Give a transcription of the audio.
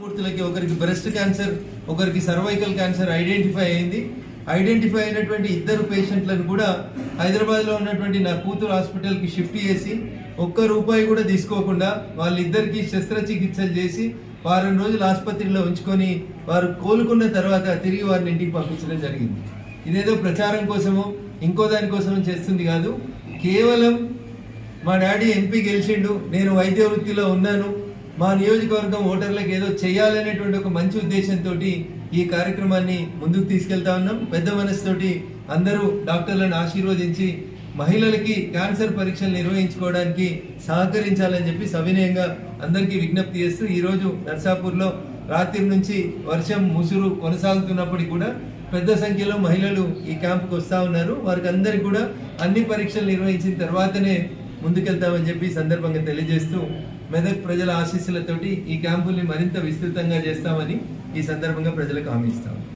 మూర్తులకి ఒకరికి breast cancer, ఒకరికి cervical cancer identify అయింది. ఐడెంటిఫై అయినటువంటి ఇద్దరు పేషెంట్లను కూడా హైదరాబాద్లో ఉన్నటువంటి నా కూతురు హాస్పిటల్కి షిఫ్ట్ చేసి ఒక్క రూపాయి కూడా తీసుకోకుండా వాళ్ళిద్దరికి శస్త్రచికిత్సలు చేసి వారం రోజులు ఆసుపత్రిలో ఉంచుకొని వారు కోలుకున్న తర్వాత తిరిగి వారిని ఇంటికి పంపించడం జరిగింది. ఇదేదో ప్రచారం కోసమో ఇంకో దానికోసమో చేస్తుంది కాదు. కేవలం మా డాడీ ఎంపీ గెలిచిండు, నేను వైద్య వృత్తిలో ఉన్నాను, మా నియోజకవర్గం ఓటర్లకు ఏదో చేయాలనేటువంటి ఒక మంచి ఉద్దేశంతో ఈ కార్యక్రమాన్ని ముందుకు తీసుకెళ్తా ఉన్నాం. పెద్ద మనసుతోటి అందరూ డాక్టర్లను ఆశీర్వదించి మహిళలకి క్యాన్సర్ పరీక్షలు నిర్వహించుకోవడానికి సహకరించాలని చెప్పి సవినయంగా అందరికీ విజ్ఞప్తి చేస్తూ ఈరోజు నర్సాపూర్లో రాత్రి నుంచి వర్షం ముసురు కొనసాగుతున్నప్పటికీ కూడా పెద్ద సంఖ్యలో మహిళలు ఈ క్యాంపుకు వస్తూ ఉన్నారు. వారికి అందరికి కూడా అన్ని పరీక్షలు నిర్వహించిన తర్వాతనే ముందుకెళ్తామని చెప్పి సందర్భంగా తెలియజేస్తూ మెదక్ ప్రజల ఆశీస్సులతోటి ఈ క్యాంపుల్ని మరింత విస్తృతంగా చేస్తామని ఈ సందర్భంగా ప్రజలకు హామీ ఇస్తాం.